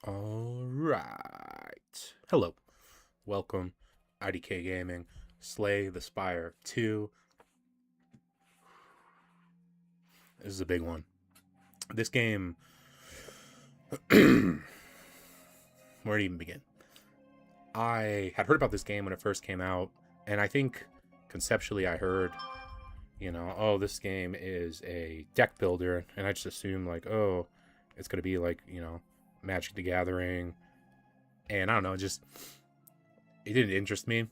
All right. Hello. Welcome, IDK Gaming. Slay the Spire 2. This is a big one. This game. Where to even begin? I had heard about this game when it first came out, and I think conceptually I heard, oh, this game is a deck builder, and I just assumed, like, oh, it's going to be like, Magic the Gathering. And I don't know, it didn't interest me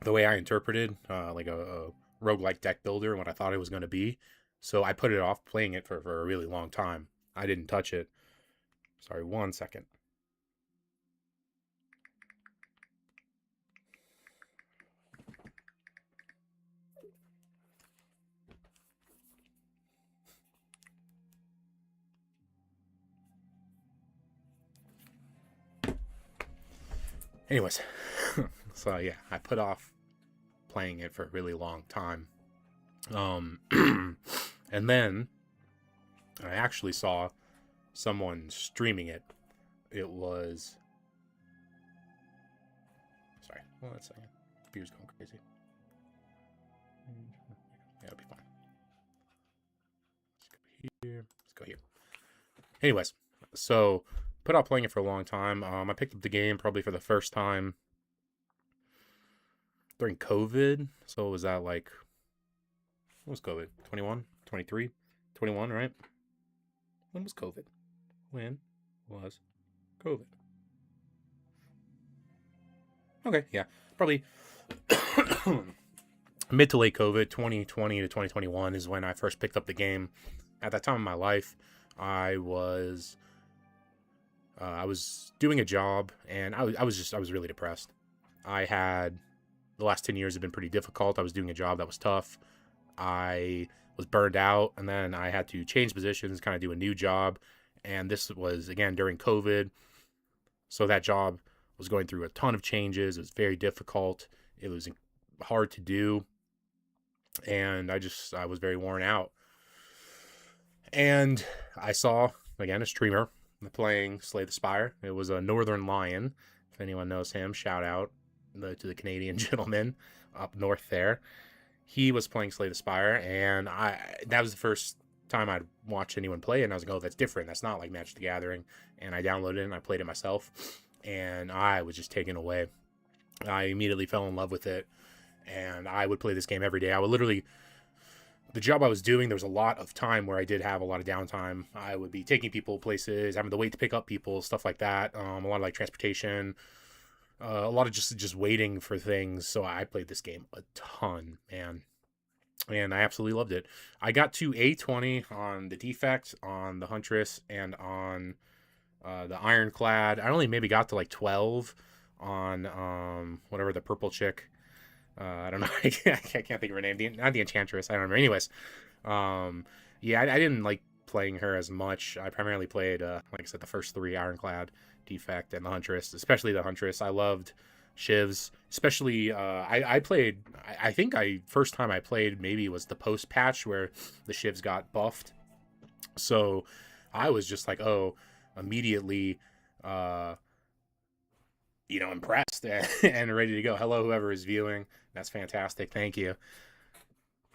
the way I interpreted like a roguelike deck builder and what I thought it was going to be. So I put it off playing it for a really long time. I didn't touch it. Sorry, 1 second. Anyways, so yeah, I put off playing it for a really long time. And then I actually saw someone streaming it. It was... Sorry, hold on a second. Computer's going crazy. Yeah, it'll be fine. Let's go here. Let's go here. Anyways, so put off playing it for a long time. I picked up the game probably for the first time during COVID. So was that like... When was COVID? 21? 23? 21, right? When was COVID? When was COVID? Okay, yeah. Probably mid to late COVID, 2020 to 2021 is when I first picked up the game. At that time in my life, I was doing a job, and I was really depressed. The last 10 years have been pretty difficult. I was doing a job that was tough. I was burned out, and then I had to change positions, kind of do a new job. And this was, again, during COVID. So that job was going through a ton of changes. It was very difficult. It was hard to do. And I was very worn out. And I saw, again, a streamer playing Slay the Spire. It was a Northern Lion. If anyone knows him, shout out to the Canadian gentleman up north there. He was playing Slay the Spire, and that was the first time I'd watched anyone play it, and I was like, oh, that's different. That's not like Magic the Gathering. And I downloaded it, and I played it myself, and I was just taken away. I immediately fell in love with it, and I would play this game every day. I would literally... The job I was doing, there was a lot of time where I did have a lot of downtime. I would be taking people places, having to wait to pick up people, stuff like that. A lot of like transportation, a lot of just waiting for things. So I played this game a ton, man. And I absolutely loved it. I got to A20 on the Defect, on the Huntress, and on the Ironclad. I only maybe got to like 12 on whatever the purple chick. I don't know. I can't think of her name. Not the Enchantress. I don't remember. Anyways, yeah, I didn't like playing her as much. I primarily played, like I said, the first three: Ironclad, Defect, and the Huntress. Especially the Huntress. I loved Shivs. Especially, I played. I think first time I played maybe was the post patch where the Shivs got buffed. So I was just like, immediately. Impressed and ready to go. Hello, whoever is viewing. That's fantastic. Thank you.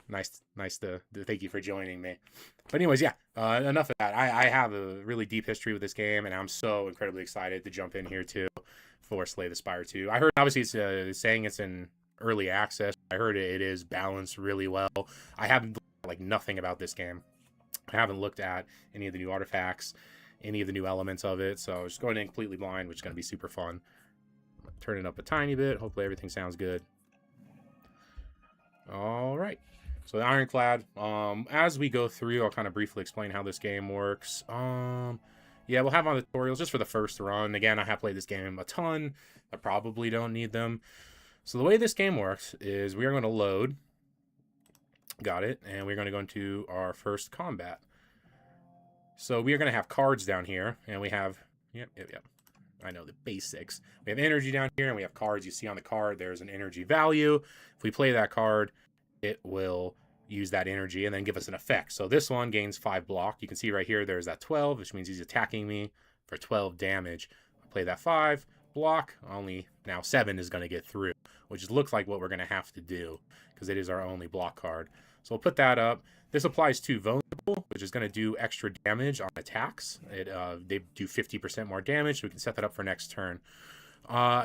Nice to thank you for joining me. But anyways, yeah, enough of that. I have a really deep history with this game, and I'm so incredibly excited to jump in here too for Slay the Spire 2. I heard obviously it's saying it's in early access. I heard it is balanced really well. I haven't like nothing about this game. I haven't looked at any of the new artifacts, any of the new elements of it. So just going in completely blind, which is going to be super fun. Turn it up a tiny bit. Hopefully everything sounds good. All right. So the Ironclad, as we go through, I'll kind of briefly explain how this game works. Yeah, we'll have on the tutorials just for the first run. Again, I have played this game a ton. I probably don't need them. So the way this game works is we are going to load. Got it. And we're going to go into our first combat. So we are going to have cards down here. And we have... Yep. I know the basics. We have energy down here, and we have cards. You see on the card, there's an energy value. If we play that card, it will use that energy and then give us an effect. So this one gains 5 block. You can see right here, there's that 12, which means he's attacking me for 12 damage. I play that 5 block. Only now 7 is going to get through, which looks like what we're going to have to do because it is our only block card. So we'll put that up. This applies to Vulnerable, which is going to do extra damage on attacks. They do 50% more damage, so we can set that up for next turn.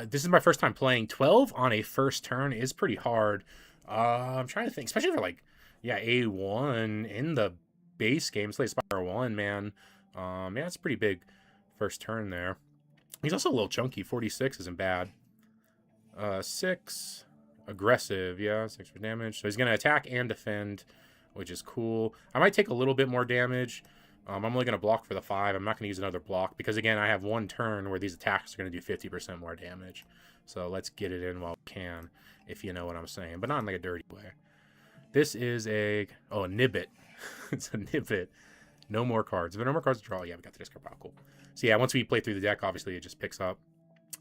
This is my first time playing. 12 on a first turn is pretty hard. I'm trying to think, especially for like, yeah, A1 in the base game. Slay Spire 1, man. Yeah, it's a pretty big first turn there. He's also a little chunky. 46 isn't bad. 6 aggressive, yeah, 6 for damage. So he's going to attack and defend, which is cool. I might take a little bit more damage. I'm only going to block for the 5. I'm not going to use another block because, again, I have one turn where these attacks are going to do 50% more damage. So let's get it in while we can, if you know what I'm saying, but not in like a dirty way. This is a Nibbit. It's a Nibbit. No more cards. If there are no more cards to draw, yeah, we got the discard pile. Cool. So yeah, once we play through the deck, obviously it just picks up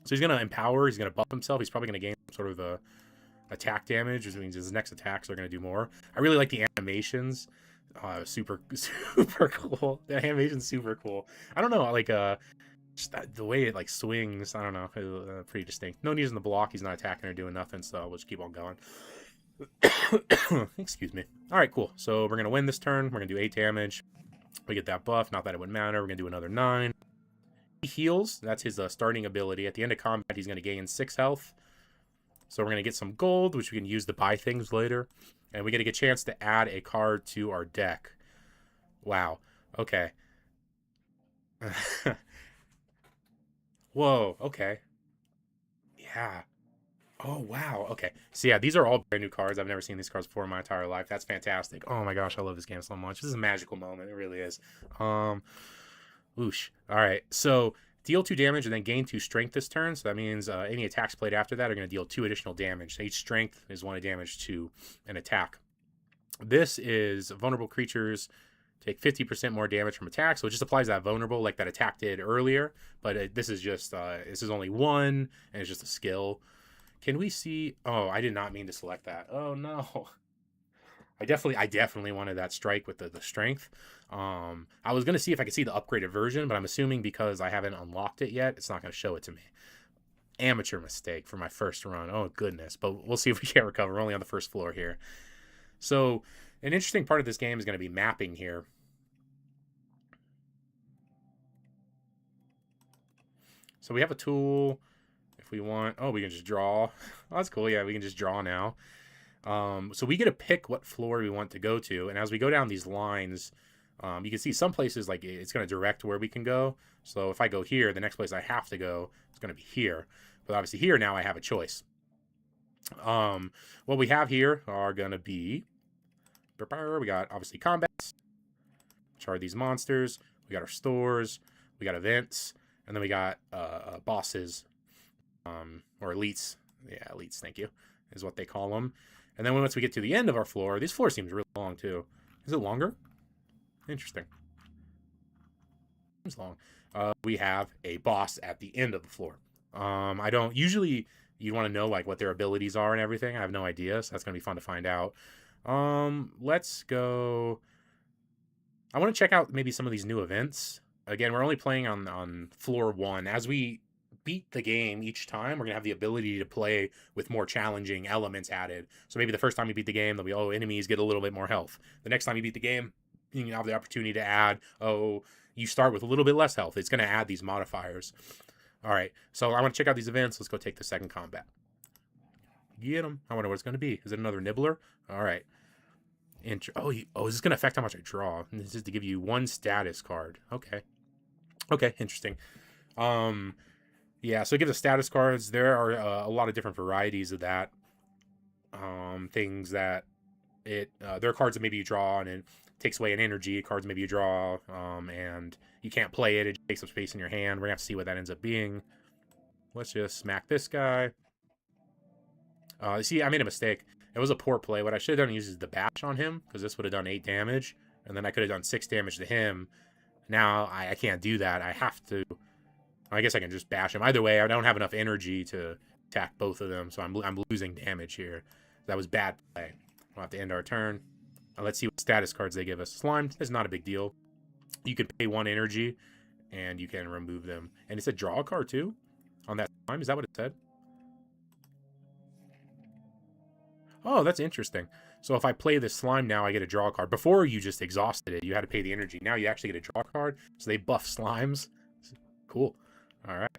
So he's going to empower. He's going to buff himself. He's probably going to gain sort of the attack damage, which means his next attacks are going to do more. I really like the animations. Super cool. The animation's super cool. I don't know, like just the way it like swings. I don't know, pretty distinct. No need in the block. He's not attacking or doing nothing, so we'll just keep on going. Excuse me. All right, cool. So we're gonna win this turn. We're gonna do 8 damage. We get that buff. Not that it would matter. We're gonna do another 9. He heals. That's his starting ability. At the end of combat, he's gonna gain 6 health. So we're going to get some gold, which we can use to buy things later. And we get a chance to add a card to our deck. Wow. Okay. Whoa. Okay. Yeah. Oh, wow. Okay. So, yeah, these are all brand new cards. I've never seen these cards before in my entire life. That's fantastic. Oh, my gosh. I love this game so much. This is a magical moment. It really is. Whoosh. All right. So deal 2 damage and then gain 2 strength this turn. So that means any attacks played after that are going to deal 2 additional damage. So each strength is 1 damage to an attack. This is vulnerable creatures take 50% more damage from attacks. So it just applies that vulnerable like that attack did earlier. But this is just, this is only 1 and it's just a skill. Can we see? Oh, I did not mean to select that. Oh, no. I definitely wanted that strike with the strength. I was going to see if I could see the upgraded version, but I'm assuming because I haven't unlocked it yet, it's not going to show it to me. Amateur mistake for my first run. Oh, goodness. But we'll see if we can't recover. We're only on the first floor here. So an interesting part of this game is going to be mapping here. So we have a tool. If we want... Oh, we can just draw. Oh, that's cool. Yeah, we can just draw now. So we get to pick what floor we want to go to. And as we go down these lines, you can see some places like it's going to direct where we can go. So if I go here, the next place I have to go is going to be here. But obviously here now I have a choice. What we have here are going to be, we got obviously combats, which are these monsters. We got our stores, we got events, and then we got bosses, or elites. Yeah, elites, thank you, is what they call them. And then once we get to the end of our floor, this floor seems really long too. Is it longer? Interesting. Seems long. We have a boss at the end of the floor. I don't usually. You want to know like what their abilities are and everything. I have no idea, so that's gonna be fun to find out. Let's go. I want to check out maybe some of these new events. Again, we're only playing on floor 1. As we beat the game each time, we're gonna have the ability to play with more challenging elements added. So maybe the first time you beat the game, there'll be enemies get a little bit more health. The next time you beat the game, you have the opportunity to add you start with a little bit less health. It's gonna add these modifiers. All right, so I want to check out these events. Let's go take the second combat. Get them. I wonder what it's gonna be. Is it another nibbler? All right. Is this gonna affect how much I draw? This is to give you 1 status card. Okay, interesting. Yeah, so it gives us status cards. There are a lot of different varieties of that. Things that there are cards that maybe you draw and it takes away an energy. Cards maybe you draw and you can't play it. It takes up space in your hand. We're gonna have to see what that ends up being. Let's just smack this guy. See, I made a mistake. It was a poor play. What I should have done is the bash on him, because this would have done 8 damage, and then I could have done 6 damage to him. Now I can't do that. I have to. I guess I can just bash him. Either way, I don't have enough energy to attack both of them, so I'm losing damage here. That was bad play. We'll have to end our turn. Let's see what status cards they give us. Slime is not a big deal. You can pay 1 energy, and you can remove them. And it said draw a card too on that slime. Is that what it said? Oh, that's interesting. So if I play this slime now, I get a draw card. Before, you just exhausted it. You had to pay the energy. Now you actually get a draw card. So they buff slimes. Cool. All right.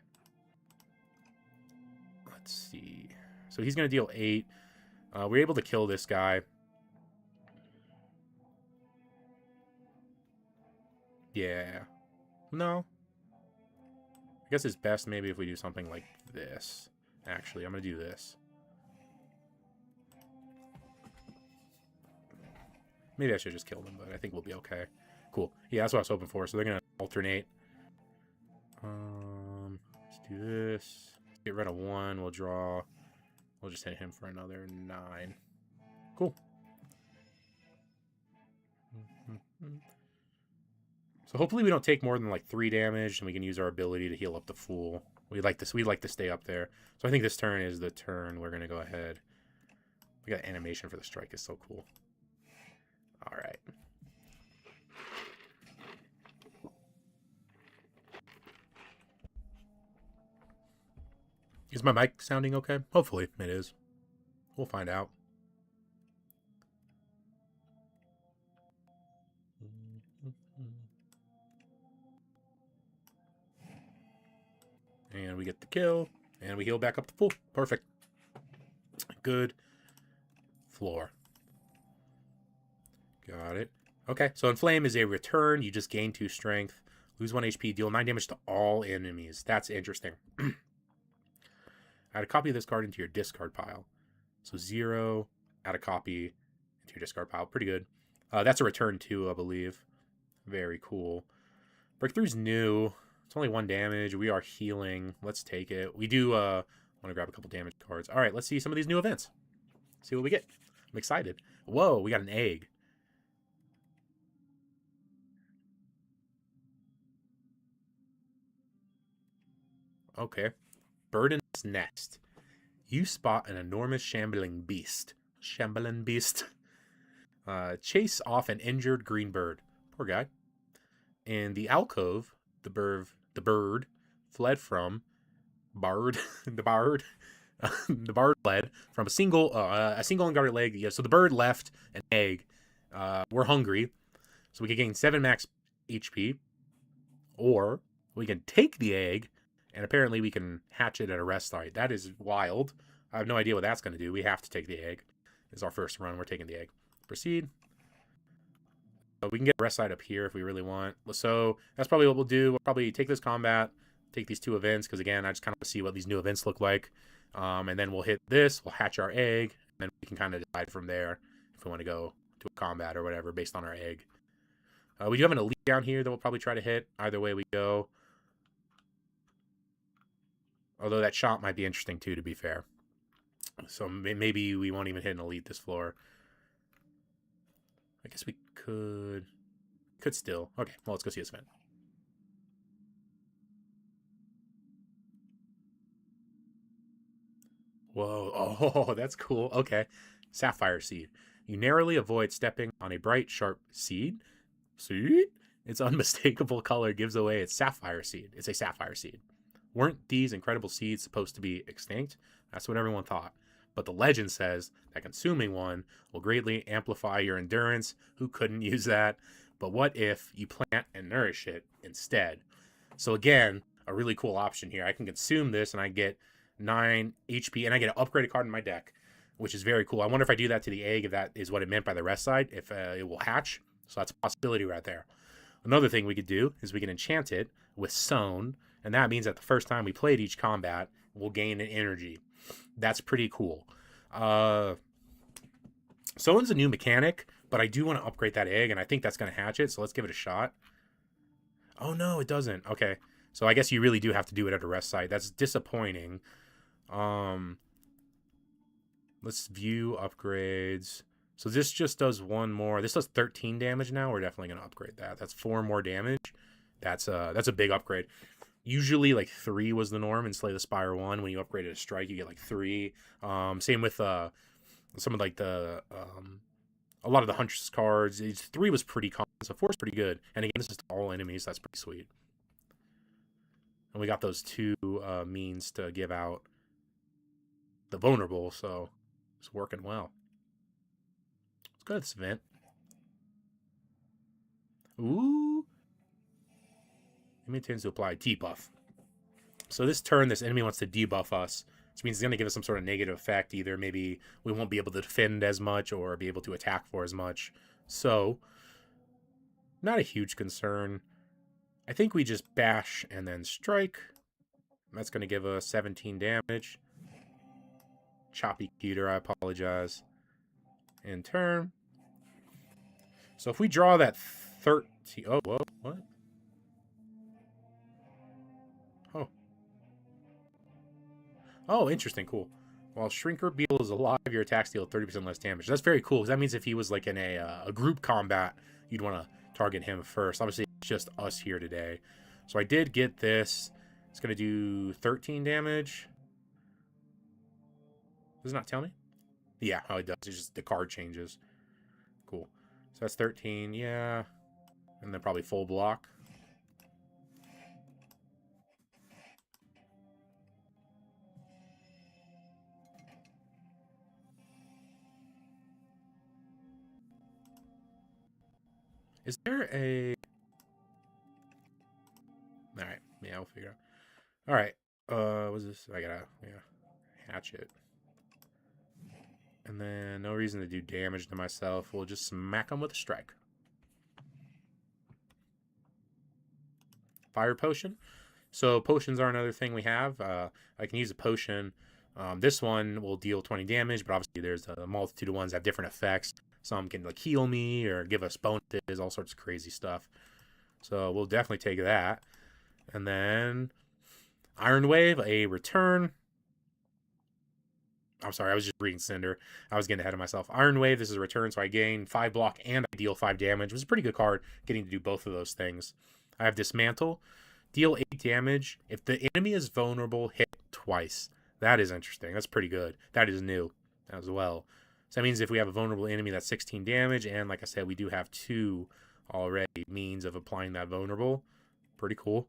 Let's see. So he's going to deal 8. We're able to kill this guy. Yeah. No. I guess it's best maybe if we do something like this. Actually, I'm going to do this. Maybe I should just kill them, but I think we'll be okay. Cool. Yeah, that's what I was hoping for. So they're going to alternate. Let's do this. Get rid of 1. We'll draw. We'll just hit him for another 9. Cool. So hopefully we don't take more than like 3 damage, and we can use our ability to heal up the fool. We like this. We like to stay up there. So I think this turn is the turn we're gonna go ahead. We got animation for the strike. Is so cool. All right. Is my mic sounding okay? Hopefully it is. We'll find out. And we get the kill. And we heal back up to full. Perfect. Good. Floor. Got it. Okay, so Inflame is a return. You just gain 2 strength. Lose 1 HP. Deal 9 damage to all enemies. That's interesting. Add a copy of this card into your discard pile. So 0. Add a copy into your discard pile. Pretty good. That's a return too, I believe. Very cool. Breakthrough's new. It's only 1 damage. We are healing. Let's take it. We do want to grab a couple damage cards. All right, let's see some of these new events. See what we get. I'm excited. Whoa, we got an egg. Okay. Bird nest. You spot an enormous shambling beast. Shambling beast. Chase off an injured green bird. Poor guy. In the alcove, the bird fled from Bard. The bard. The bard fled from a single unguarded leg. Yeah, so the bird left an egg. We're hungry, so we can gain 7 max HP, or we can take the egg, and apparently we can hatch it at a rest site. That is wild. I have no idea what that's going to do. We have to take the egg. It's our first run. We're taking the egg. Proceed. So we can get a rest site up here if we really want. So that's probably what we'll do. We'll probably take this combat, take these 2 events, because again, I just kind of see what these new events look like. And then we'll hit this, we'll hatch our egg, and then we can kind of decide from there if we want to go to a combat or whatever based on our egg. We do have an elite down here that we'll probably try to hit. Either way we go. Although that shot might be interesting too, to be fair. So maybe we won't even hit an elite this floor. I guess we could still. Okay, well, let's go see this event. Whoa, oh, that's cool. Okay. Sapphire Seed. You narrowly avoid stepping on a bright, sharp seed. Seed? Its unmistakable color gives away its sapphire seed. It's a sapphire seed. Weren't these incredible seeds supposed to be extinct? That's what everyone thought. But the legend says that consuming one will greatly amplify your endurance. Who couldn't use that? But what if you plant and nourish it instead? So again, a really cool option here. I can consume this and I get 9 HP, and I get an upgraded card in my deck, which is very cool. I wonder if I do that to the egg, if that is what it meant by the rest side, if it will hatch. So that's a possibility right there. Another thing we could do is we can enchant it with Sown, and that means that the first time we played each combat, we'll gain an energy. That's pretty cool. Sown's a new mechanic, but I do want to upgrade that egg, and I think that's going to hatch it, so let's give it a shot. Oh, no, it doesn't. Okay. So I guess you really do have to do it at a rest site. That's disappointing. Let's view upgrades. So this just does 1 more. This does 13 damage now. We're definitely going to upgrade that. That's 4 more damage. That's a big upgrade. Usually like 3 was the norm in Slay the Spire 1. When you upgraded a strike, you get like 3. Same with some of like the a lot of the Huntress cards. 3 was pretty common, so 4 is pretty good. And again, this is all enemies. That's pretty sweet. And we got those 2 means to give out the vulnerable, so it's working well. Let's go to this event. Ooh. Enemy tends to apply debuff. So this turn, this enemy wants to debuff us, which means it's going to give us some sort of negative effect. Either maybe we won't be able to defend as much or be able to attack for as much. So, not a huge concern. I think we just bash and then strike. That's going to give us 17 damage. Choppy cuter, I apologize. In turn. So if we draw that 13... Oh, whoa, what? Oh, interesting, cool. While Shrinker Beetle is alive, your attacks deal 30% less damage. That's very cool, because that means if he was like in a group combat, you'd want to target him first. Obviously, it's just us here today. So I did get this. It's going to do 13 damage. Does it not tell me? Yeah, oh, it does. It's just the card changes. Cool. So that's 13, yeah. And then probably full block. Is there a... Alright, yeah, we'll figure out. Alright, what's this? I gotta, hatchet. And then no reason to do damage to myself. We'll just smack them with a strike. Fire potion. So potions are another thing we have. I can use a potion. This one will deal 20 damage, but obviously there's a multitude of ones that have different effects. Some can like heal me or give us bonuses, all sorts of crazy stuff. So we'll definitely take that. And then Iron Wave, a return. I'm sorry, I was just reading Cinder. I was getting ahead of myself. Iron Wave, this is a return, so I gain 5 block and I deal 5 damage. It was a pretty good card, getting to do both of those things. I have Dismantle. Deal 8 damage. If the enemy is vulnerable, hit twice. That is interesting. That's pretty good. That is new as well. So that means if we have a vulnerable enemy, that's 16 damage. And like I said, we do have 2 already means of applying that vulnerable. Pretty cool.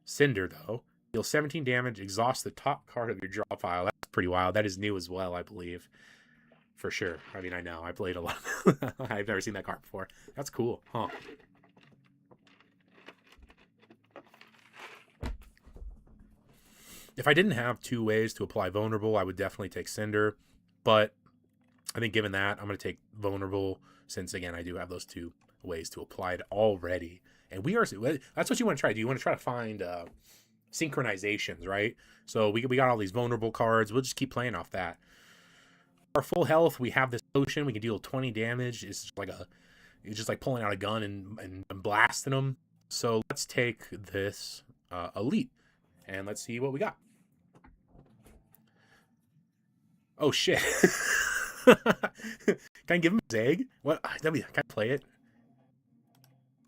Cinder, though. Deal 17 damage. Exhaust the top card of your draw pile. That's pretty wild. That is new as well, I believe. For sure. I mean, I know. I played a lot. I've never seen that card before. That's cool. Huh. If I didn't have 2 ways to apply vulnerable, I would definitely take Cinder. But I think given that, I'm going to take vulnerable since, again, I do have those 2 ways to apply it already. And that's what you want to try to do. You want to try to find synchronizations, right? So we got all these vulnerable cards. We'll just keep playing off that. Our full health, we have this potion. We can deal 20 damage. It's just like pulling out a gun and blasting them. So let's take this elite and let's see what we got. Oh shit! Can I give him his egg? What? Can I play it?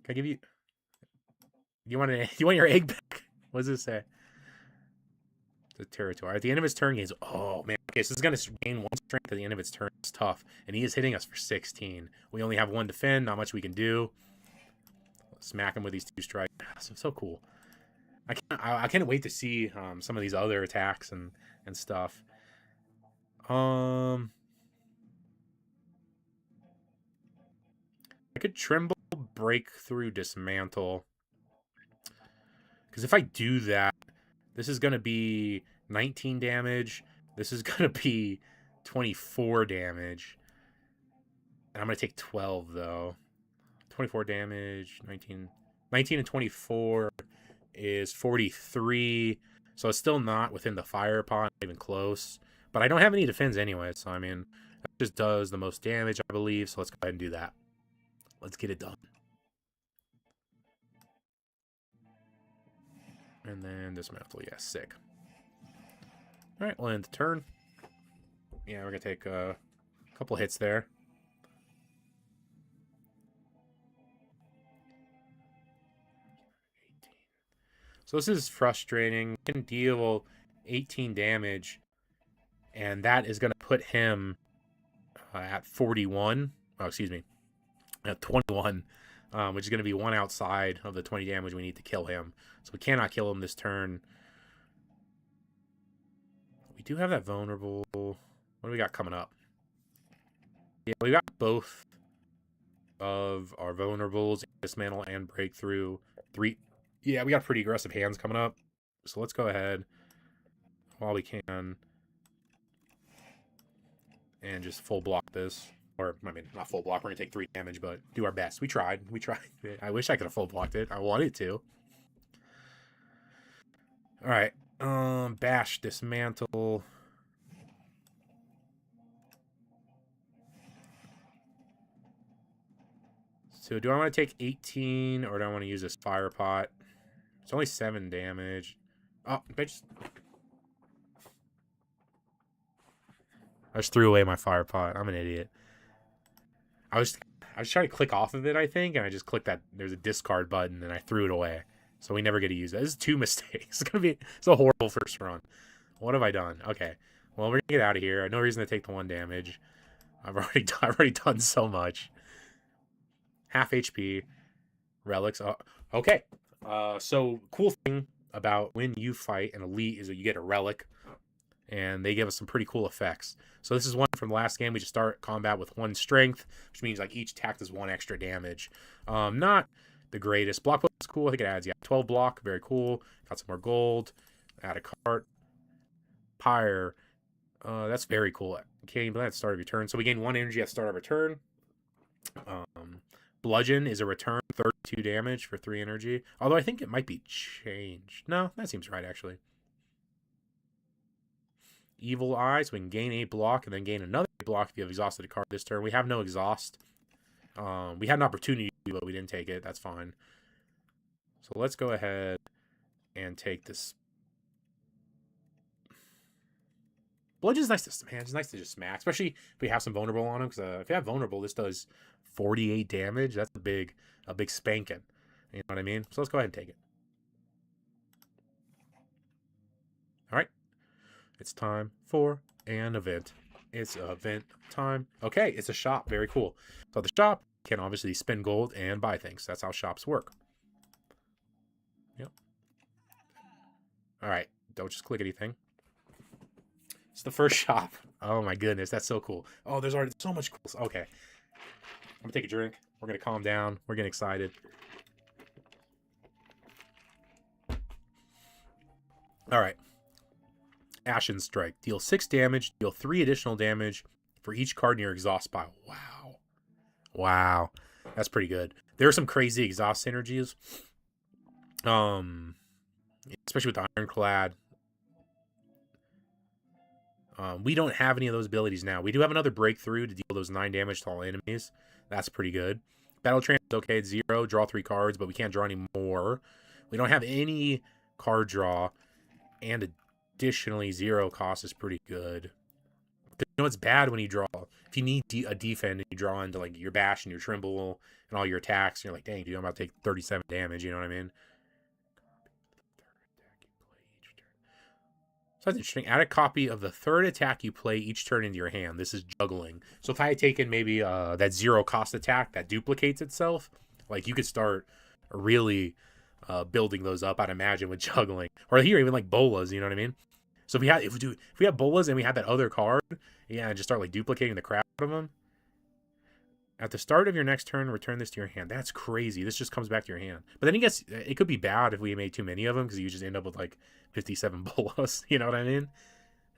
Can I give you? You want your egg back? What does it say? The territory. At the end of his turn, he's... Oh, man. Okay, so this is going to gain 1 strength at the end of its turn. It's tough. And he is hitting us for 16. We only have 1 defend. Not much we can do. Smack him with these 2 strikes. So cool. I can't wait to see some of these other attacks and stuff. I could Tremble, Breakthrough, Dismantle. Because if I do that, this is going to be 19 damage. This is going to be 24 damage. And I'm going to take 12, though. 24 damage, 19 and 24 is 43. So it's still not within the fire pot, not even close. But I don't have any defense anyway, so I mean, that just does the most damage, I believe. So let's go ahead and do that. Let's get it done. And then Dismantle. Yeah, sick. All right, we'll end the turn. Yeah, we're going to take a couple hits there. So this is frustrating. We can deal 18 damage, and that is going to put him at 41. Oh, excuse me. At 21. Which is going to be 1 outside of the 20 damage we need to kill him. So we cannot kill him this turn. We do have that vulnerable. What do we got coming up? Yeah, we got both of our vulnerables, Dismantle and Breakthrough. 3. Yeah, we got pretty aggressive hands coming up. So let's go ahead while we can and just full block this. Or, I mean, not full block. We're going to take 3 damage, but do our best. We tried. I wish I could have full blocked it. I wanted to. All right. Bash, Dismantle. So do I want to take 18 or do I want to use this fire pot? It's only 7 damage. Oh, bitch. I just threw away my fire pot. I'm an idiot. I was trying to click off of it, I think, and I just clicked that. There's a discard button, and I threw it away. So we never get to use that. This is 2 mistakes. It's a horrible first run. What have I done? Okay. Well, we're gonna get out of here. No reason to take the 1 damage. I've already done so much. Half HP. Relics. Okay. So cool thing about when you fight an elite is that you get a relic, and they give us some pretty cool effects. So this is one from the last game. We just start combat with 1 strength, which means like each attack does 1 extra damage. Not the greatest. Block is cool. I think it adds 12 block. Very cool. Got some more gold. Add a cart. Spire. That's very cool. Okay, but that's start of your turn. So we gain 1 energy at start of our turn. Bludgeon is a return, 32 damage for 3 energy. Although I think it might be changed. No, that seems right, actually. Evil Eyes, we can gain 8 block and then gain another 8 block if you have exhausted a card this turn. We have no exhaust. We had an opportunity, but we didn't take it. That's fine. So let's go ahead and take this. Bludgeon's nice to, man, it's nice to just smack, especially if we have some vulnerable on him. Because if you have vulnerable, this does 48 damage. That's a big spanking. You know what I mean? So let's go ahead and take it. All right. It's time for an event. It's event time. Okay, it's a shop. Very cool. So the shop can obviously spend gold and buy things. That's how shops work. Yep. All right. Don't just click anything. It's the first shop. Oh my goodness, that's so cool. Oh, there's already so much cool. Okay. I'm gonna take a drink. We're gonna calm down. We're getting excited. All right. Ashen Strike. Deal 6 damage. Deal 3 additional damage for each card in your exhaust pile. Wow. Wow. That's pretty good. There are some crazy exhaust synergies. Especially with the Ironclad. We don't have any of those abilities now. We do have another breakthrough to deal those 9 damage to all enemies. That's pretty good. Battle Trance is okay. It's 0. Draw 3 cards, but we can't draw any more. We don't have any card draw. And additionally, 0 cost is pretty good. You know, it's bad when you draw. If you need a defend and you draw into like your bash and your tremble and all your attacks, and you're like, dang, dude, I'm about to take 37 damage. You know what I mean? So that's interesting. Add a copy of the 3rd attack you play each turn into your hand. This is juggling. So if I had taken maybe that 0 cost attack that duplicates itself, like you could start really building those up, I'd imagine, with juggling. Or here, even like bolas, you know what I mean? So if we have bolas and we had that other card, yeah, and just start like duplicating the crap out of them. At the start of your next turn, return this to your hand. That's crazy. This just comes back to your hand. But then I guess it could be bad if we made too many of them because you just end up with like 57 bolas. You know what I mean?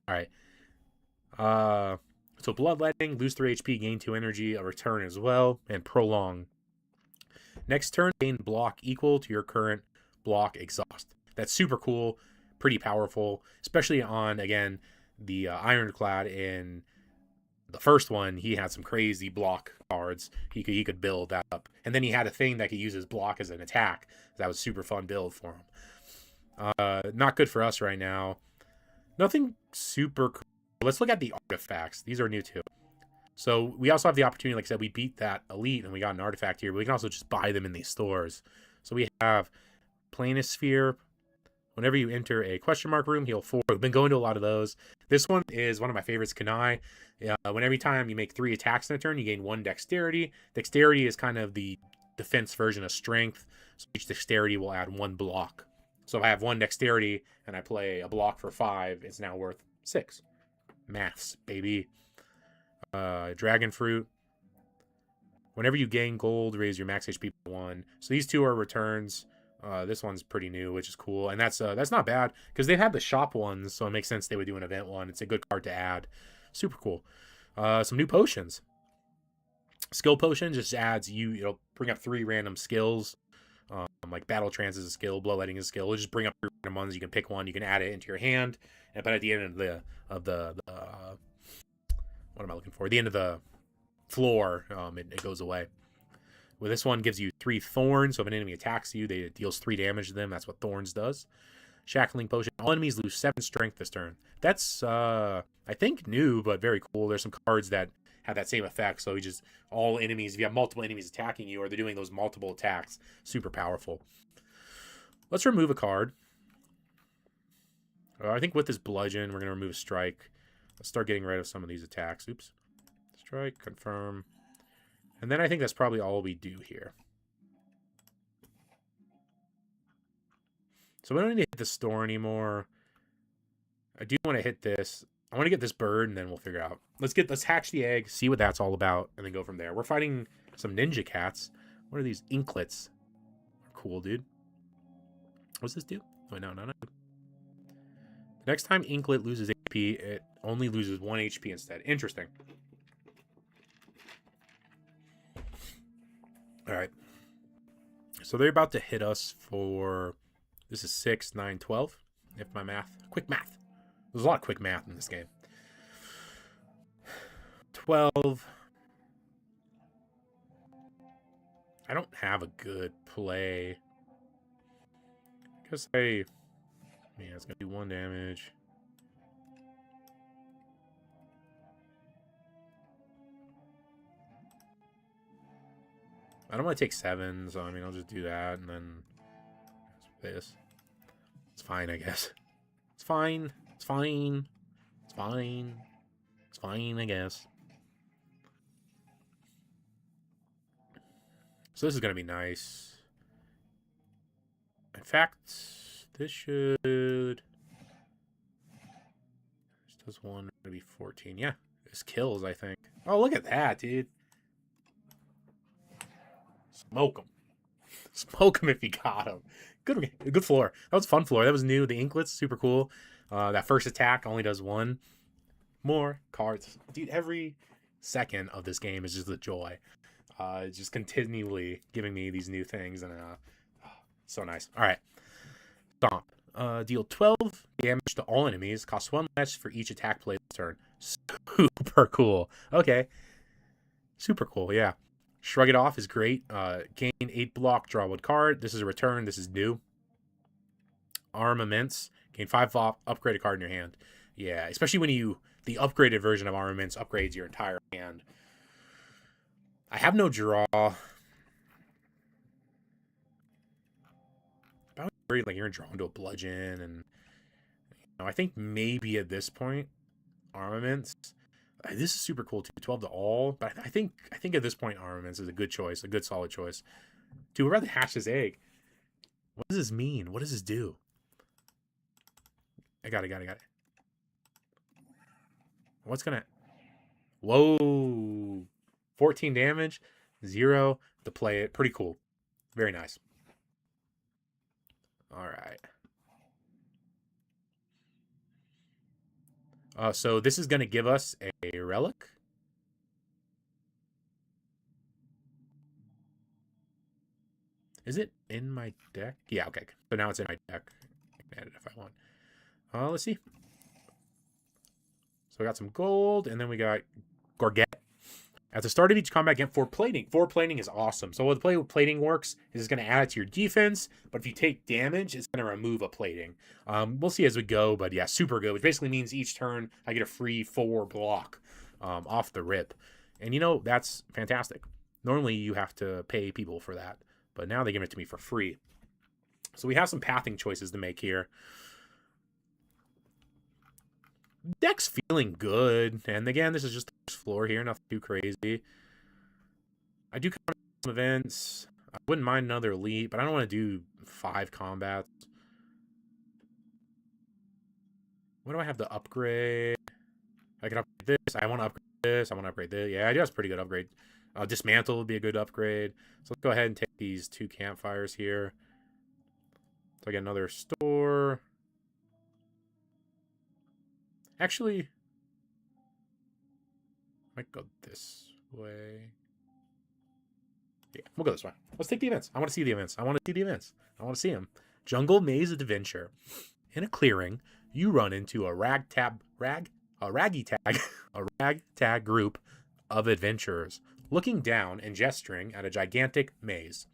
All right. So Bloodletting, lose 3 HP, gain 2 energy, a return as well, and Prolong. Next turn, gain block equal to your current block exhaust. That's super cool, pretty powerful, especially on, again, the Ironclad. In the first one, he had some crazy block cards. He could build that up. And then he had a thing that could use his block as an attack. That was super fun build for him. Not good for us right now. Nothing super cool. Let's look at the artifacts. These are new too. So we also have the opportunity, like I said, we beat that elite and we got an artifact here, but we can also just buy them in these stores. So we have Planisphere. Whenever you enter a question mark room, heal 4. We've been going to a lot of those. This one is one of my favorites, Kanai. When every time you make 3 attacks in a turn, you gain 1 dexterity. Dexterity is kind of the defense version of strength. So each dexterity will add 1 block. So if I have 1 dexterity and I play a block for 5, it's now worth 6. Maths, baby. Dragon Fruit. Whenever you gain gold, raise your max HP by 1. So these 2 are returns. This one's pretty new, which is cool. And that's not bad because they've had the shop ones, so it makes sense they would do an event one. It's a good card to add. Super cool. Some new potions. Skill potion just adds it'll bring up 3 random skills. Like Battle Trance is a skill, Bloodletting is a skill. It'll just bring up 3 random ones. You can pick one, you can add it into your hand. But at the end of the what am I looking for? The end of the floor, it goes away. Well, this one gives you 3 thorns. So if an enemy attacks you, it deals 3 damage to them. That's what thorns does. Shackling potion. All enemies lose 7 strength this turn. That's I think new, but very cool. There's some cards that have that same effect. So all enemies, if you have multiple enemies attacking you or they're doing those multiple attacks, super powerful. Let's remove a card. I think with this bludgeon, we're going to remove a strike. Let's start getting rid of some of these attacks. Oops. Strike, confirm. And then I think that's probably all we do here. So we don't need to hit the store anymore. I do want to hit this. I want to get this bird, and then we'll figure out. Let's hatch the egg, see what that's all about, and then go from there. We're fighting some ninja cats. What are these inklets? Cool, dude. What's this do? Oh, no. The next time Inklet loses HP, it only loses 1 HP instead. Interesting. All right. So they're about to hit us for... This is 6, 9, 12. If my math... Quick math. There's a lot of quick math in this game. 12. I don't have a good play. I guess yeah, it's going to do 1 damage. I don't want to take 7, so I mean, I'll just do that, and then this. It's fine, I guess. It's fine. It's fine. It's fine. It's fine, I guess. So this is going to be nice. In fact, this should... This does 1, going to be 14. Yeah, this kills, I think. Oh, look at that, dude. Smoke him. Smoke him if you got him. Good floor. That was a fun floor. That was new. The inklets, super cool. That first attack only does 1. More cards. Dude, every second of this game is just a joy. Just continually giving me these new things. And so nice. All right. Stomp. Deal 12 damage to all enemies. Costs 1 less for each attack play this turn. Super cool. Okay. Super cool, yeah. Shrug it off is great. Gain 8 block, draw 1 card. This is a return. This is new. Armaments. Gain 5 flop, upgrade a card in your hand. Yeah, especially when the upgraded version of Armaments upgrades your entire hand. I have no draw. I'm worried like you're drawn to a bludgeon, and I think maybe at this point, Armaments. This is super cool too, 12 to all. But I think at this point, Armaments is a good choice, a good solid choice. Dude, we're about to hatch this egg. What does this mean? What does this do? I got it. What's gonna... Whoa. 14 damage, 0 to play it. Pretty cool. Very nice. All right. So this is going to give us a relic. Is it in my deck? Yeah, okay. So now it's in my deck. I can add it if I want. Let's see. So we got some gold, and then we got Gorget. At the start of each combat, get 4 plating. 4 plating is awesome. So the way plating works is it's going to add it to your defense, but if you take damage, it's going to remove a plating. We'll see as we go, but yeah, super good, which basically means each turn I get a free 4 block off the rip. And that's fantastic. Normally you have to pay people for that, but now they give it to me for free. So we have some pathing choices to make here. Deck's feeling good, and again, this is just the first floor here, nothing too crazy. I do some events. I wouldn't mind another elite, but I don't want to do 5 combats. What do I have to upgrade? I can upgrade this. I want to upgrade this. I want to upgrade this. Yeah, I do have a pretty good upgrade. Dismantle would be a good upgrade. So let's go ahead and take these 2 campfires here. So I get another store. Actually, I might go this way. Yeah, we'll go this way. Let's take the events. I want to see the events. I want to see them. Jungle Maze Adventure. In a clearing, you run into a ragtag group of adventurers looking down and gesturing at a gigantic maze.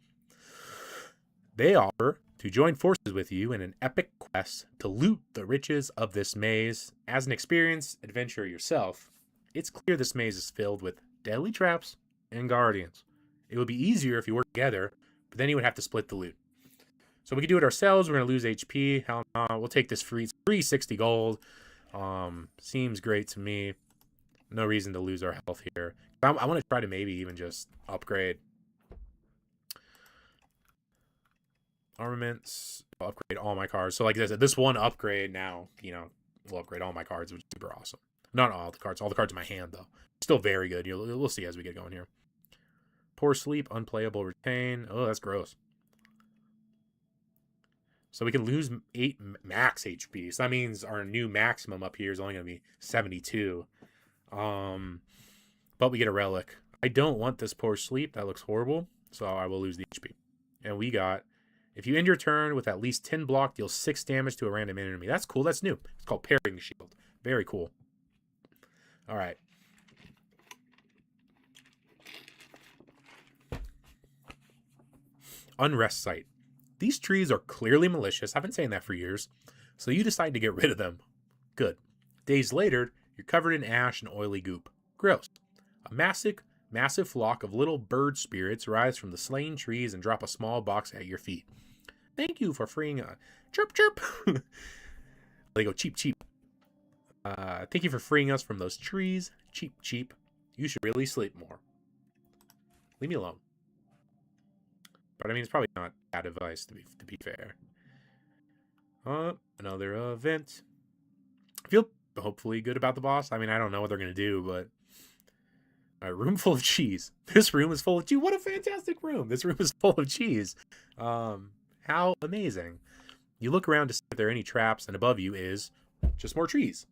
They offer to join forces with you in an epic quest to loot the riches of this maze. As an experienced adventurer yourself, it's clear this maze is filled with deadly traps and guardians. It would be easier if you worked together, but then you would have to split the loot. So we can do it ourselves. We're going to lose HP. Hell no. We'll take this free 360 gold. Seems great to me. No reason to lose our health here. I want to try to maybe even just upgrade. Armaments. I'll upgrade all my cards. So like I said, this one upgrade now, you know, will upgrade all my cards, which is super awesome. Not all the cards. All the cards in my hand, though. Still very good. We'll see as we get going here. Poor sleep. Unplayable. Retain. Oh, that's gross. So we can lose 8 max HP. So that means our new maximum up here is only going to be 72. But we get a relic. I don't want this poor sleep. That looks horrible. So I will lose the HP. And we got, if you end your turn with at least 10 block, deal 6 damage to a random enemy. That's cool. That's new. It's called Parrying Shield. Very cool. All right. Unrest Site. These trees are clearly malicious. I've been saying that for years. So you decide to get rid of them. Good. Days later, you're covered in ash and oily goop. Gross. A massive flock of little bird spirits rise from the slain trees and drop a small box at your feet. Thank you for freeing chirp chirp. They go cheep cheep. Thank you for freeing us from those trees. Cheep cheep. You should really sleep more. Leave me alone. But I mean, it's probably not bad advice to be fair. Another event. I feel hopefully good about the boss. I mean, I don't know what they're gonna do, but a room full of cheese. This room is full of cheese. What a fantastic room! This room is full of cheese. How amazing! You look around to see if there are any traps, and above you is just more trees.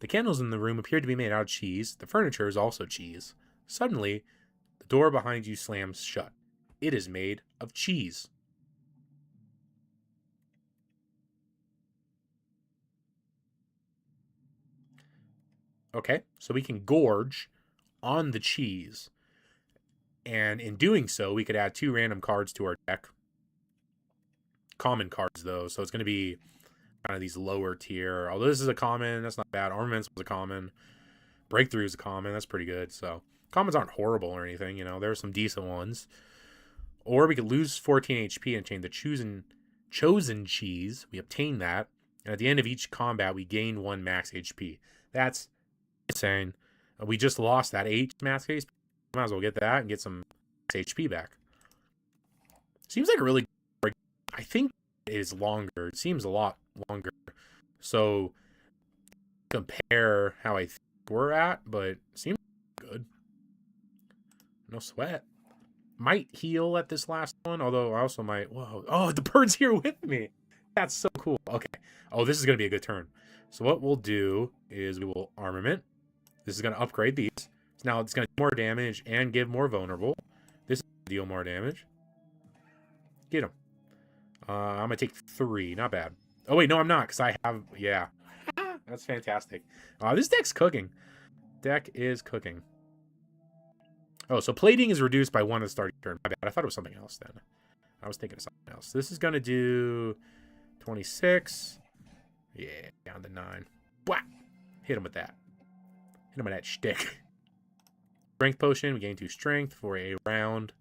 The candles in the room appear to be made out of cheese. The furniture is also cheese. Suddenly, the door behind you slams shut. It is made of cheese. Okay, so we can gorge on the cheese. And in doing so, we could add 2 random cards to our deck. Common cards, though, so it's going to be kind of these lower tier. Although this is a common, that's not bad. Armaments was a common. Breakthrough is a common, that's pretty good. So commons aren't horrible or anything, you know. There are some decent ones. Or we could lose 14 HP and obtain the chosen cheese. We obtain that. And at the end of each combat, we gain 1 max HP. That's insane. We just lost that 8 max HP. Might as well get that and get some HP back. Seems like a really good. I think it is longer. It seems a lot longer. So compare how I think we're at, but it seems good. No sweat. Might heal at this last one, although I also might. Whoa. Oh, the bird's here with me. That's so cool. Okay. Oh, this is going to be a good turn. So what we'll do is we will armament. This is going to upgrade these. So now it's going to do more damage and give more vulnerable. This is going to deal more damage. Get him. I'm going to take 3. Not bad. Oh, wait. No, I'm not, because I have... Yeah. That's fantastic. This deck's cooking. Deck is cooking. Oh, so plating is reduced by 1 at the start of your turn. My bad. I thought it was something else then. I was thinking of something else. This is going to do 26. Yeah, down to 9. Whack! Hit him with that. Hit him with that shtick. Strength potion. We gain 2 strength for a round.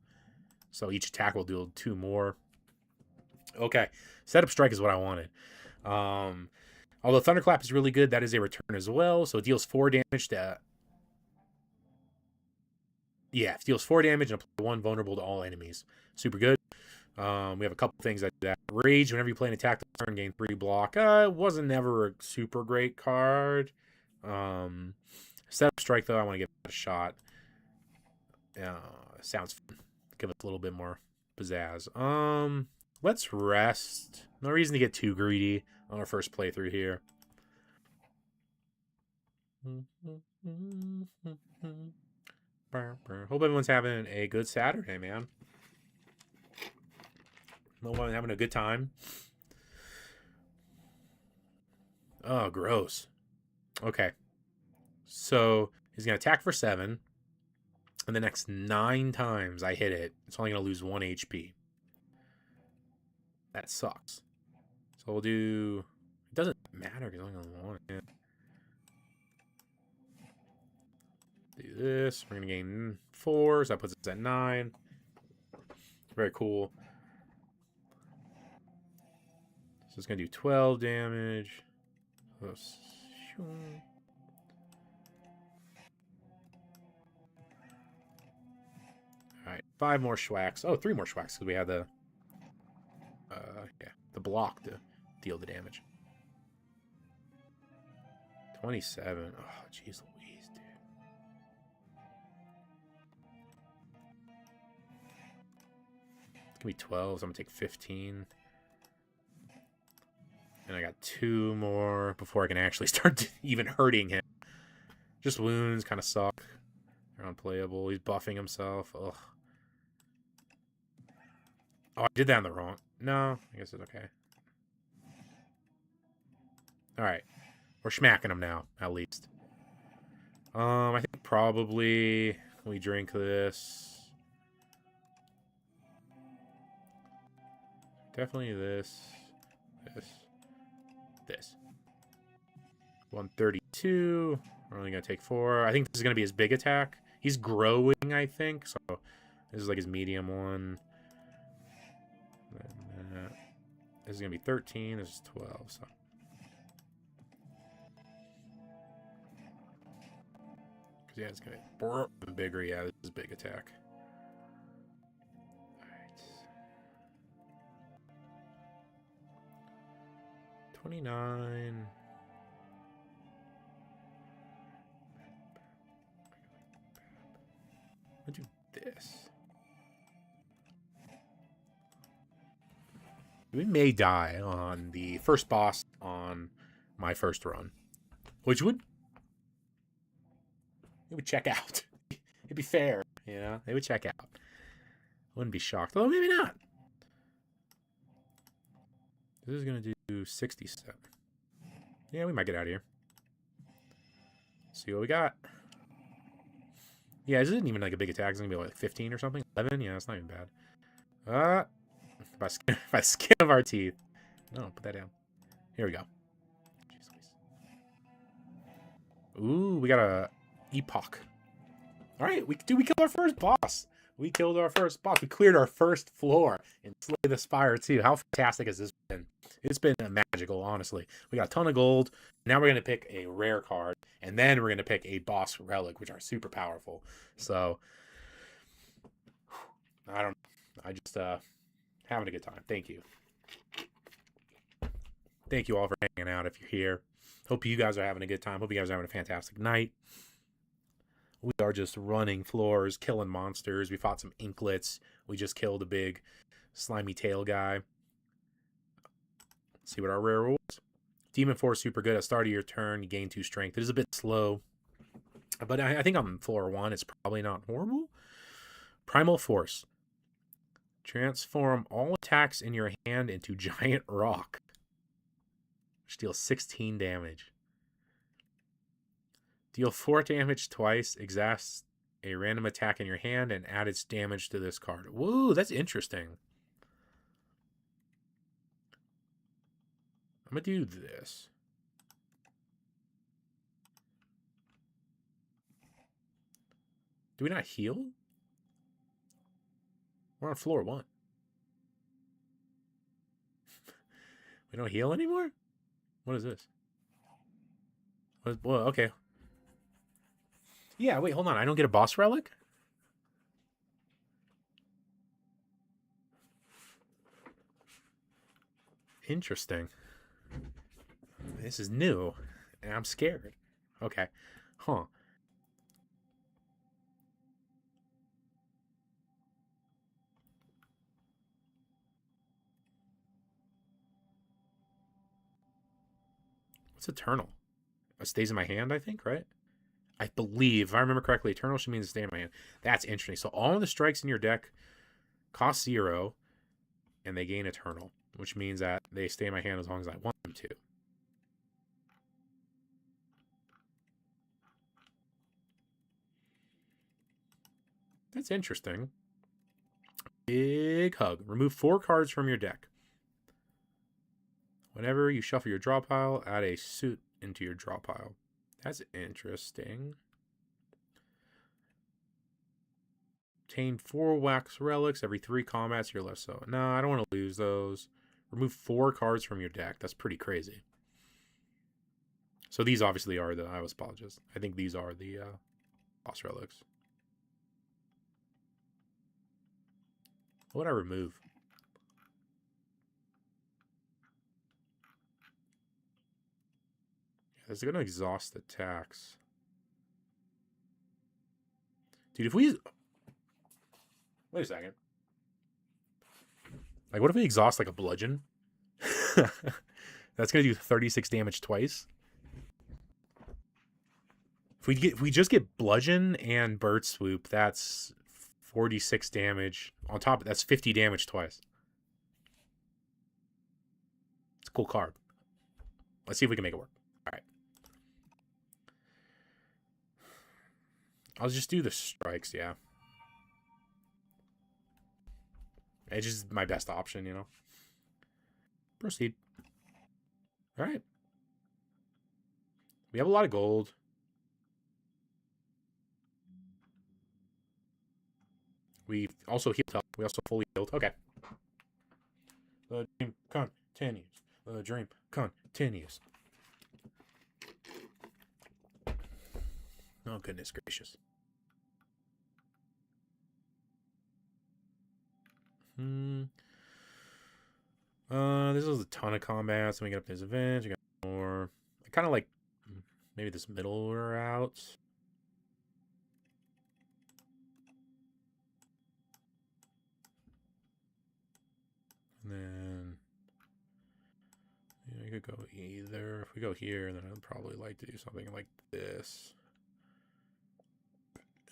So each attack will do 2 more. Okay. Setup strike is what I wanted. Although Thunderclap is really good, that is a return as well. So it deals 4 damage to... Yeah, it deals 4 damage and apply 1 vulnerable to all enemies. Super good. We have a couple things that do that. Rage, whenever you play an attack, the turn gain 3 block. It wasn't never a super great card. Setup strike, though, I want to give it a shot. Sounds fun. Give it a little bit more pizzazz. Let's rest. No reason to get too greedy on our first playthrough here. Hope everyone's having a good Saturday, man. Hope everyone's having a good time. Oh, gross. Okay. So he's going to attack for 7. And the next 9 times I hit it, it's only going to lose 1 HP. That sucks. So we'll do... It doesn't matter because it's only going to 1. Yeah. Do this. We're going to gain 4, so that puts us at 9. Very cool. it's going to do 12 damage. Alright, 5 more schwacks. Oh, 3 more schwacks because we had the the block to deal the damage. 27. Oh, jeez Louise, dude. It's gonna be 12, so I'm gonna take 15. And I got 2 more before I can actually start even hurting him. Just wounds kind of suck. They're unplayable. He's buffing himself. Ugh. Oh, I did that on the wrong. No, I guess it's okay. Alright. We're smacking him now, at least. I think probably we drink this. Definitely this. This. 132. We're only going to take 4. I think this is going to be his big attack. He's growing, I think. So this is like his medium one. This is going to be 13. This is 12. So. Because, yeah, it's going to be bigger. Yeah, this is big attack. Alright. 29. I'll do this. We may die on the first boss on my first run, which would check out. It'd be fair, you know. They would check out. Wouldn't be shocked, although maybe not. This is gonna do 67. Yeah, we might get out of here. See what we got. Yeah, this isn't even like a big attack. It's gonna be like 15 or something. 11. Yeah, it's not even bad. By skin of our teeth. No, put that down. Here we go. Jeez. Ooh, we got a epoch. All right, we killed our first boss. We killed our first boss. We cleared our first floor in Slay the Spire 2. How fantastic has this been? It's been magical, honestly. We got a ton of gold. Now we're going to pick a rare card. And then we're going to pick a boss relic, which are super powerful. So, I don't know. I just, having a good time. Thank you. Thank you all for hanging out if you're here. Hope you guys are having a good time. Hope you guys are having a fantastic night. We are just running floors, killing monsters. We fought some inklets. We just killed a big slimy tail guy. Let's see what our rare was. Demon Force, super good. At the start of your turn, you gain 2 strength. It is a bit slow. But I think on floor 1, it's probably not horrible. Primal Force. Transform all attacks in your hand into giant rock. Which deals 16 damage. Deal 4 damage twice, exhausts a random attack in your hand, and add its damage to this card. Woo, that's interesting. I'm going to do this. Do we not heal? We're on floor 1. We don't heal anymore? What is this? Well, okay. Yeah, wait, hold on. I don't get a boss relic? Interesting. This is new, and I'm scared. Okay. Huh. What's Eternal? It stays in my hand, I think, right? I believe, if I remember correctly, Eternal should mean to stay in my hand. That's interesting. So all of the strikes in your deck cost 0, and they gain Eternal, which means that they stay in my hand as long as I want them to. That's interesting. Big hug. Remove 4 cards from your deck. Whenever you shuffle your draw pile, add a suit into your draw pile. That's interesting. Obtain 4 wax relics every 3 combats. You're left so. No, I don't want to lose those. Remove 4 cards from your deck. That's pretty crazy. So these obviously are the... I always apologize. I think these are the boss relics. What would I remove? Yeah, this is going to exhaust the tax. Dude, if we... Wait a second. Like, what if we exhaust, like, a bludgeon? That's going to do 36 damage twice. If we just get bludgeon and bird swoop, that's 46 damage. On top of that's 50 damage twice. It's a cool card. Let's see if we can make it work. All right. I'll just do the strikes, yeah. It's just my best option, you know. Proceed. All right. We have a lot of gold. We also healed up. We also fully healed. Okay. The dream continues. The dream continues. Oh, goodness gracious. This is a ton of combat. So we get up this event. We got more. I kind of like maybe this middle route. And then yeah, you could go either. If we go here, then I'd probably like to do something like this.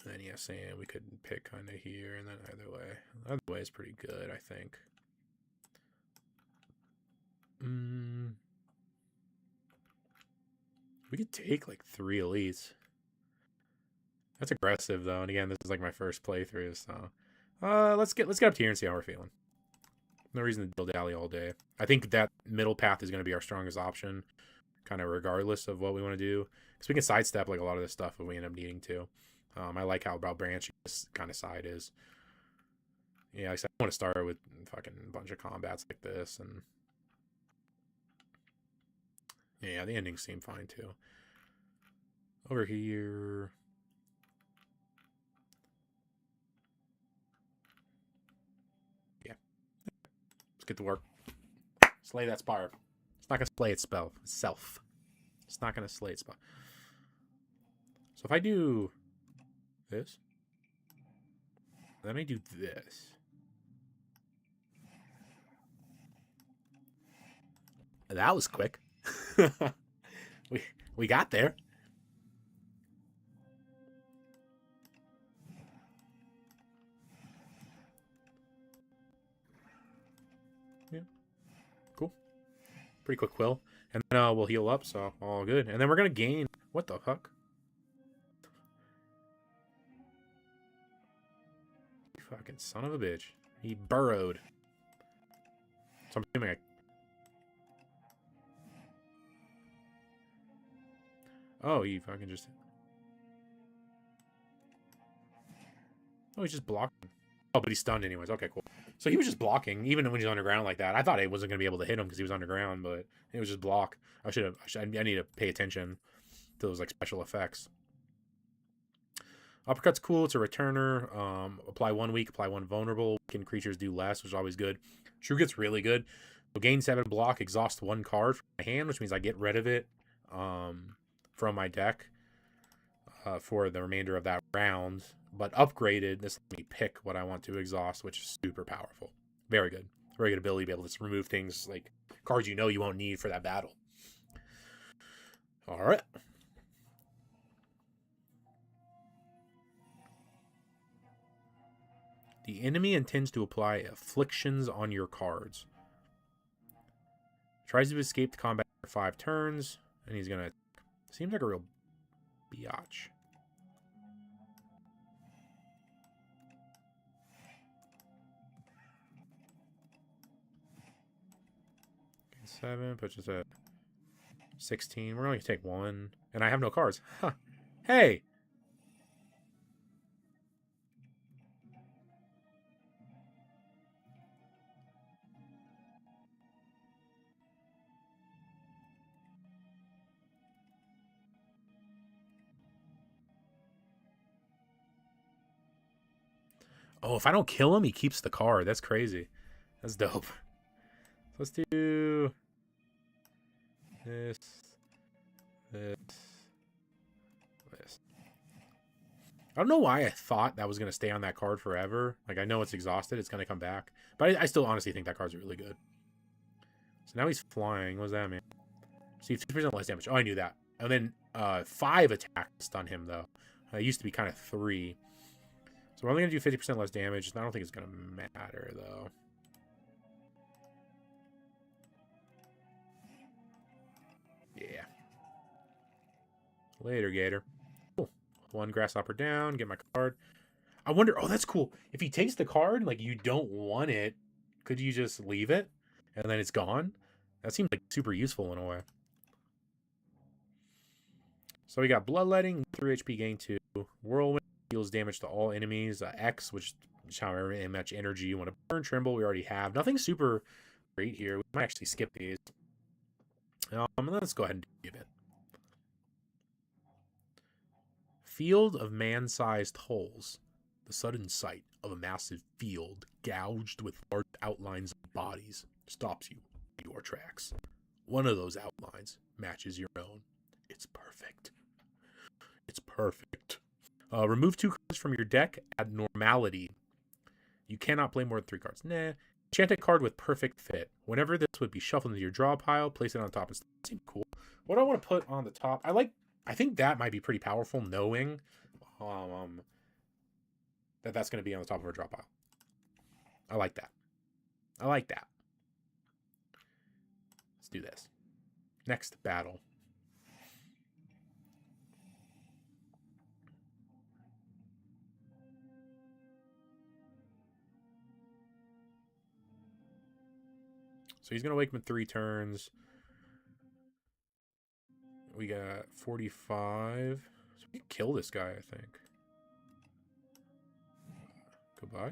And then yeah, saying we could pick kind of here, and then either way. Either way is pretty good, I think. We could take like 3 elites. That's aggressive though, and again, this is like my first playthrough, so let's get up to here and see how we're feeling. No reason to dilly-dally all day. I think that middle path is going to be our strongest option, kind of regardless of what we want to do, because we can sidestep like a lot of this stuff if we end up needing to. I like how branching this kind of side is. Yeah, like I said, I want to start with fucking a bunch of combats like this, and yeah, the endings seem fine too. Over here. Yeah. Let's get to work. Slay that Spire. It's not going to slay itself. It's not going to slay its spell. So if I do this, then I do this. That was quick. we got there. Yeah. Cool. Pretty quick quill. And then we'll heal up, so all good. And then we're going to gain... What the fuck? You fucking son of a bitch. He burrowed. So I'm assuming I... Oh, he fucking just... Oh, he's just blocking. Oh, but he's stunned anyways. Okay, cool. So he was just blocking, even when he's underground like that. I thought I wasn't going to be able to hit him because he was underground, but it was just block. I need to pay attention to those like special effects. Uppercut's cool. It's a returner. Apply 1 weak, apply 1 vulnerable. Can creatures do less, which is always good. True gets really good. So gain 7 block, exhaust 1 card from my hand, which means I get rid of it from my deck for the remainder of that round. But upgraded, this lets me pick what I want to exhaust, which is super powerful. Very good. Very good ability to be able to just remove things like cards you know you won't need for that battle. All right. The enemy intends to apply afflictions on your cards. Tries to escape the combat for 5 turns, and he's gonna... Seems like a real biatch. Okay, 7 puts us at 16. We're only gonna take 1, and I have no cards. Huh. Hey! Oh, if I don't kill him, he keeps the card. That's crazy. That's dope. Let's do this, this, this. I don't know why I thought that was going to stay on that card forever. Like, I know it's exhausted. It's going to come back. But I still honestly think that card's really good. So now he's flying. What does that mean? See, 50% less damage. Oh, I knew that. And then 5 attacks stun him, though. It used to be kind of 3. So we're only going to do 50% less damage. I don't think it's going to matter, though. Yeah. Later, Gator. Cool. 1 grasshopper down. Get my card. I wonder... Oh, that's cool. If he takes the card, like, you don't want it, could you just leave it? And then it's gone? That seems like super useful in a way. So we got Bloodletting, 3 HP gain 2. Whirlwind deals damage to all enemies. X, which is however much energy you want to burn. Tremble, we already have. Nothing super great here. We might actually skip these. Let's go ahead and do a bit. Field of man-sized holes. The sudden sight of a massive field gouged with large outlines of bodies stops you in your tracks. One of those outlines matches your own. It's perfect. It's perfect. Remove 2 cards from your deck. Add normality. You cannot play more than 3 cards. Nah. Enchant a card with perfect fit. Whenever this would be shuffled into your draw pile, place it on top. It seems cool. What do I want to put on the top? I think that might be pretty powerful, knowing that's going to be on the top of our draw pile. I like that. I like that. Let's do this. Next battle. So he's going to wake him in 3 turns. We got 45. So we can kill this guy, I think. Goodbye.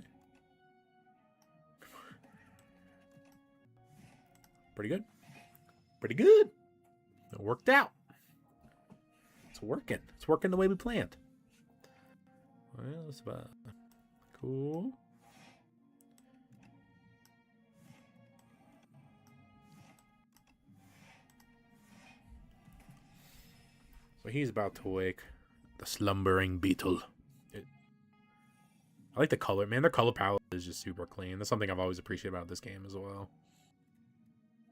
Pretty good. Pretty good. It worked out. It's working. It's working the way we planned. Well, it's about cool. So he's about to wake the slumbering beetle. I like the color, man. Their color palette is just super clean. That's something I've always appreciated about this game as well.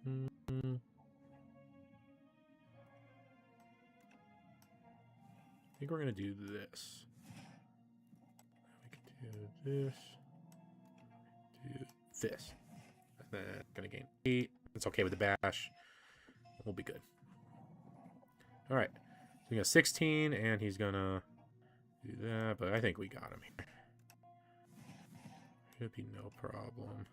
I think we're gonna do this. We can do this. Do this. And then gonna gain 8. It's okay with the bash. We'll be good. All right. So we got 16, and he's gonna do that. But I think we got him here. Should be no problem.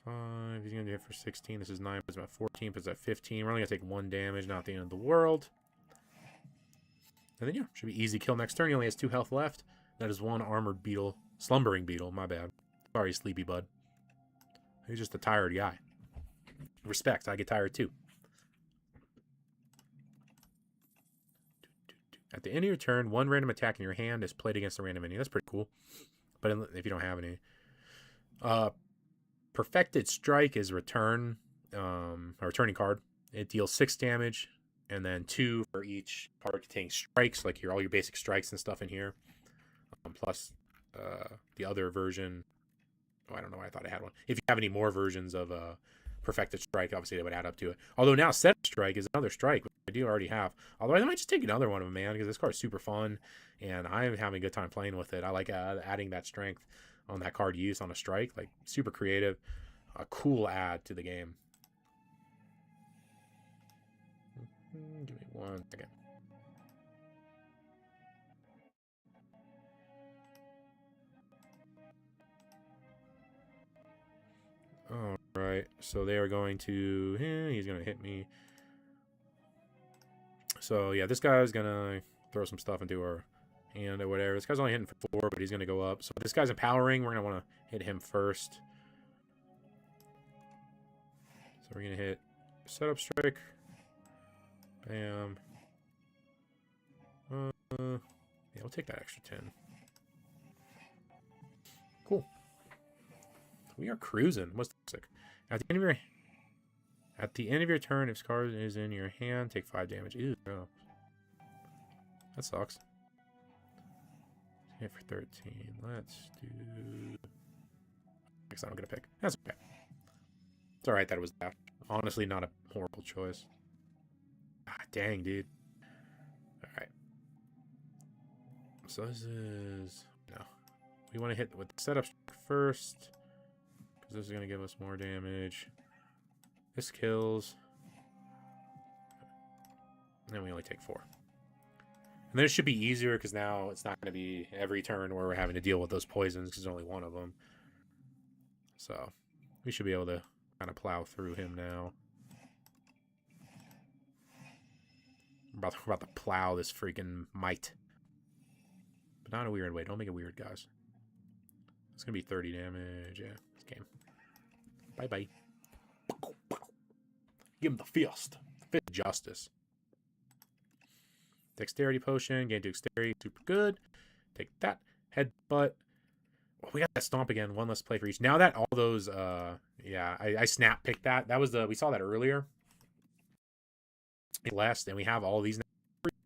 5. He's gonna do it for 16. This is 9. Puts him at 14. Puts at 15. We're only gonna take 1 damage. Not the end of the world. And then yeah, should be easy kill next turn. He only has 2 health left. That is 1 armored beetle, slumbering beetle. My bad. Sorry, sleepy bud. He's just a tired guy. Respect. I get tired too. At the end of your turn, 1 random attack in your hand is played against a random enemy. That's pretty cool. But if you don't have any, Perfected Strike is returning card. It deals 6 damage, and then 2 for each card containing strikes, like all your basic strikes and stuff in here. Plus the other version. Oh, I don't know why I thought I had one. If you have any more versions of Perfected Strike, obviously they would add up to it. Although now Set Strike is another strike, which I do already have. Although I might just take another one of them, man, because this card is super fun, and I'm having a good time playing with it. I like adding that strength on that card used on a strike. Like, super creative. A cool add to the game. Give me 1 second. Alright, so they are going to... he's going to hit me. So, yeah, this guy's going to throw some stuff into our hand or whatever. This guy's only hitting for 4, but he's going to go up. So this guy's empowering. We're going to want to hit him first. So we're going to hit Setup Strike. Bam. Yeah, we'll take that extra 10. We are cruising. What's toxic? At the end of your turn, if this card is in your hand, take 5 damage. Ew, no. That sucks. Hit for 13. Let's do. Next, I don't get a pick. That's okay. It's alright that it was that. Honestly, not a horrible choice. Ah, dang, dude. Alright. So this is. No. We want to hit with the setup first. Because this is going to give us more damage. This kills. And then we only take 4. And then it should be easier because now it's not going to be every turn where we're having to deal with those poisons because there's only one of them. So we should be able to kind of plow through him now. We're about to plow this freaking mite. But not in a weird way. Don't make it weird, guys. It's going to be 30 damage. Yeah, this game. Bye-bye. Give him the fist. Fist of justice. Dexterity potion. Gain dexterity. Super good. Take that. Headbutt. Oh, we got that stomp again. One less play for each. Now that all those, yeah, I snap picked that. That was we saw that earlier. Less, and we have all these now.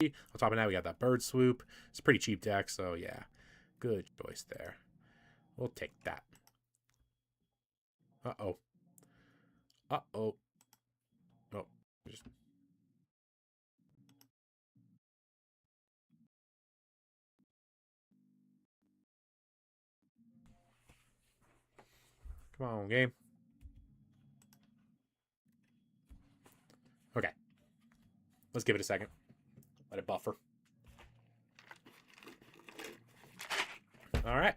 On top of that, we got that bird swoop. It's a pretty cheap deck, so yeah. Good choice there. We'll take that. Uh-oh. Uh-oh. Oh, just... Come on, game. Okay. Let's give it a second. Let it buffer. All right.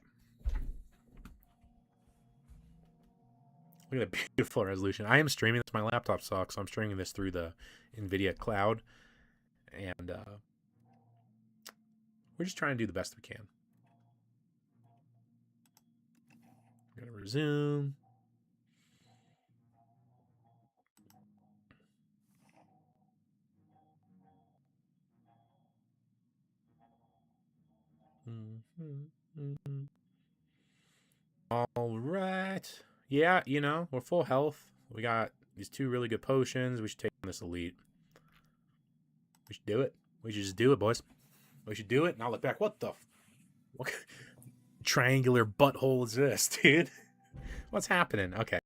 Look at that beautiful resolution. I am streaming this. My laptop sucks, so I'm streaming this through the NVIDIA cloud. And we're just trying to do the best we can. I'm going to resume. All right. Yeah, you know, we're full health. We got these 2 really good potions. We should take on this elite. We should do it. We should just do it, boys. We should do it, and I'll look back. What triangular butthole is this, dude? What's happening? Okay.